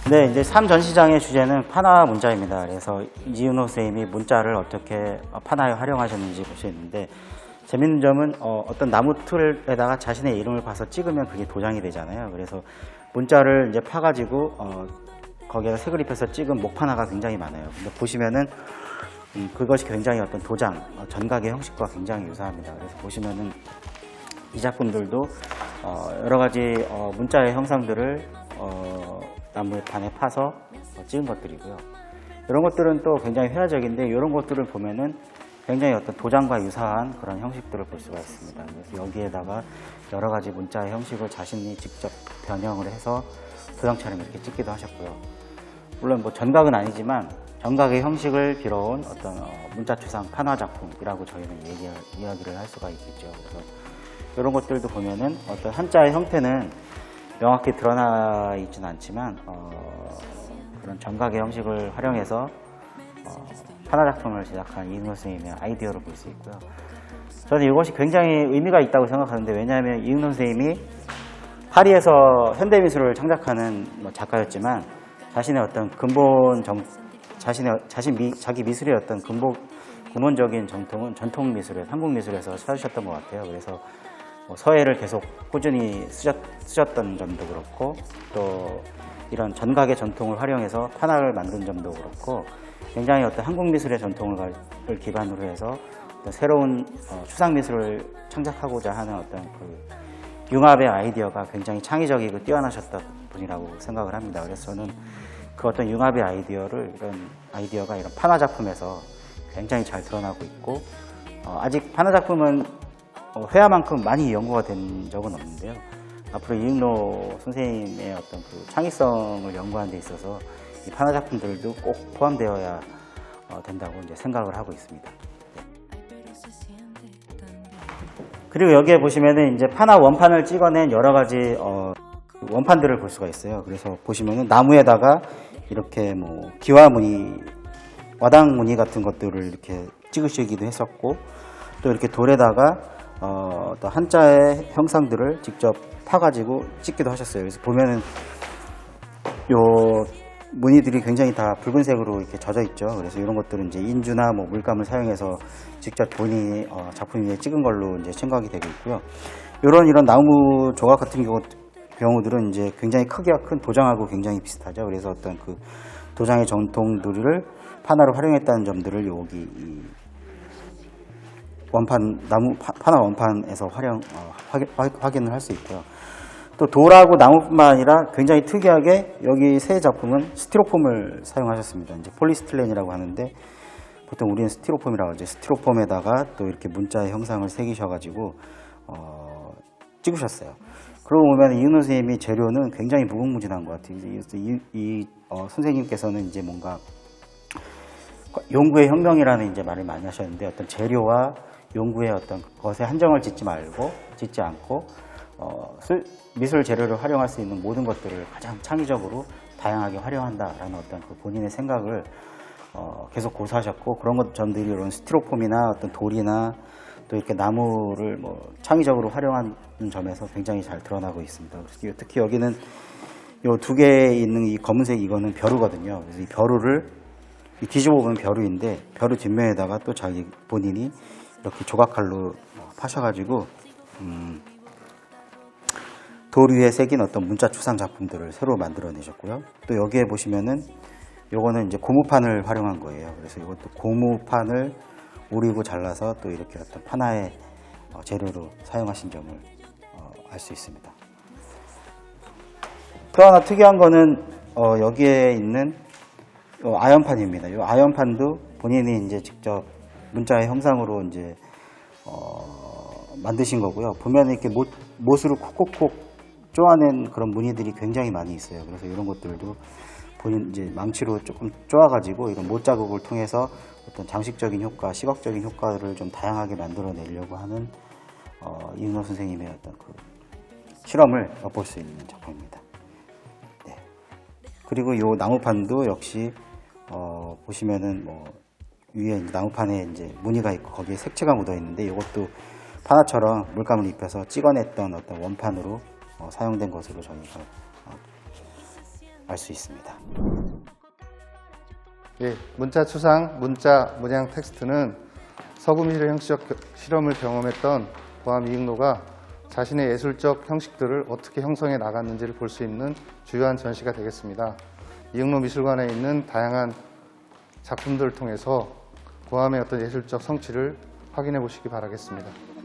네, 이제 3전시장의 주제는 판화 문자입니다. 그래서 이은호 선생님이 문자를 어떻게 판화에 활용하셨는지 볼 수 있는데, 재밌는 점은 어떤 나무 틀에다가 자신의 이름을 봐서 찍으면 그게 도장이 되잖아요. 그래서 문자를 이제 파가지고 거기에다 색을 입혀서 찍은 목판화가 굉장히 많아요. 근데 보시면은 그것이 굉장히 어떤 도장, 전각의 형식과 굉장히 유사합니다. 그래서 보시면은 이 작품들도 여러 가지 문자의 형상들을 나무판에 파서 찍은 것들이고요. 이런 것들은 또 굉장히 회화적인데, 이런 것들을 보면은 굉장히 어떤 도장과 유사한 그런 형식들을 볼 수가 있습니다. 그래서 여기에다가 여러 가지 문자의 형식을 자신이 직접 변형을 해서 도장처럼 이렇게 찍기도 하셨고요. 물론 뭐 전각은 아니지만 전각의 형식을 빌어온 어떤 문자 추상 판화 작품이라고 저희는 이야기를 할 수가 있겠죠. 그래서 이런 것들도 보면은 어떤 한자의 형태는 명확히 드러나 있지는 않지만 그런 전각의 형식을 활용해서 판화 작품을 제작한 이은호 선생님의 아이디어를 볼 수 있고요. 저는 이것이 굉장히 의미가 있다고 생각하는데, 왜냐하면 이은호 선생님이 파리에서 현대미술을 창작하는 작가였지만 자신의 어떤 근본 자기 미술의 어떤 근본적인 정통은 전통 미술에, 한국 미술에서 찾으셨던 것 같아요. 그래서 서예를 계속 꾸준히 쓰셨던 점도 그렇고, 또 이런 전각의 전통을 활용해서 판화를 만든 점도 그렇고, 굉장히 어떤 한국 미술의 전통을 기반으로 해서 어떤 새로운 추상 미술을 창작하고자 하는 어떤 그 융합의 아이디어가 굉장히 창의적이고 뛰어나셨던 분이라고 생각을 합니다. 그래서 저는 그 어떤 융합의 아이디어가 이런 판화 작품에서 굉장히 잘 드러나고 있고, 아직 판화 작품은 회화만큼 많이 연구가 된 적은 없는데요. 앞으로 이은호 선생님의 어떤 그 창의성을 연구하는 데 있어서 이 판화 작품들도 꼭 포함되어야 된다고 이제 생각을 하고 있습니다. 그리고 여기에 보시면은 이제 판화 원판을 찍어낸 여러 가지 원판들을 볼 수가 있어요. 그래서 보시면은 나무에다가 이렇게 뭐 기와 무늬, 와당 무늬 같은 것들을 이렇게 찍으시기도 했었고, 또 이렇게 돌에다가 또 한자의 형상들을 직접 파가지고 찍기도 하셨어요. 그래서 보면은 요 무늬들이 굉장히 다 붉은색으로 이렇게 젖어 있죠. 그래서 이런 것들은 이제 인주나 뭐 물감을 사용해서 직접 본인이 작품 위에 찍은 걸로 이제 생각이 되고 있고요. 이런 나무 조각 같은 경우들은 이제 굉장히 크기가 큰 도장하고 굉장히 비슷하죠. 그래서 어떤 그 도장의 전통들을 판화로 활용했다는 점들을 여기 이 판화 원판에서 확인을 할 수 있고요. 또 돌하고 나무뿐만 아니라 굉장히 특이하게 여기 세 작품은 스티로폼을 사용하셨습니다. 이제 폴리스틸렌이라고 하는데, 보통 우리는 스티로폼이라고 하죠. 스티로폼에다가 또 이렇게 문자의 형상을 새기셔가지고 찍으셨어요. 그러고 보면 이은호 선생님이 재료는 굉장히 무궁무진한 것 같아요. 선생님께서는 이제 뭔가 용구의 혁명이라는 이제 말을 많이 하셨는데, 어떤 재료와 용구의 어떤 것에 한정을 짓지 않고 미술 재료를 활용할 수 있는 모든 것들을 가장 창의적으로 다양하게 활용한다라는 어떤 그 본인의 생각을 계속 고수하셨고, 그런 점들이 이런 스티로폼이나 어떤 돌이나 또 이렇게 나무를 뭐 창의적으로 활용하는 점에서 굉장히 잘 드러나고 있습니다. 특히 여기는 요 두 개 있는 이 검은색, 이거는 벼루거든요. 그래서 이 벼루를 뒤집어 보면 벼루인데, 벼루 뒷면에다가 또 본인이 이렇게 조각칼로 파셔가지고 돌 위에 새긴 어떤 문자 추상 작품들을 새로 만들어내셨고요. 또 여기에 보시면은 요거는 이제 고무판을 활용한 거예요. 그래서 이것도 고무판을 오리고 잘라서 또 이렇게 어떤 판화의 재료로 사용하신 점을 알 수 있습니다. 또 하나 특이한 거는 여기에 있는 아연판입니다. 이 아연판도 본인이 이제 직접 문자의 형상으로 이제 만드신 거고요. 보면 이렇게 못으로 콕콕콕 쪼아낸 그런 무늬들이 굉장히 많이 있어요. 그래서 이런 것들도 본인 이제 망치로 조금 쪼아가지고 이런 못 자국을 통해서 어떤 장식적인 효과, 시각적인 효과를 좀 다양하게 만들어내려고 하는 이은호 선생님의 어떤 그 실험을 엿볼 수 있는 작품입니다. 네. 그리고 이 나무판도 역시 보시면은 뭐 위에 나무판에 이제 무늬가 있고 거기에 색채가 묻어 있는데, 이것도 판화처럼 물감을 입혀서 찍어냈던 어떤 원판으로 사용된 것으로 저희가 알 수 있습니다. 예, 문자 추상, 문자 문양 텍스트는 서구미술 형식적 실험을 경험했던 고암 이익노가 자신의 예술적 형식들을 어떻게 형성해 나갔는지를 볼 수 있는 주요한 전시가 되겠습니다. 이익노 미술관에 있는 다양한 작품들을 통해서 고암의 어떤 예술적 성취를 확인해 보시기 바라겠습니다.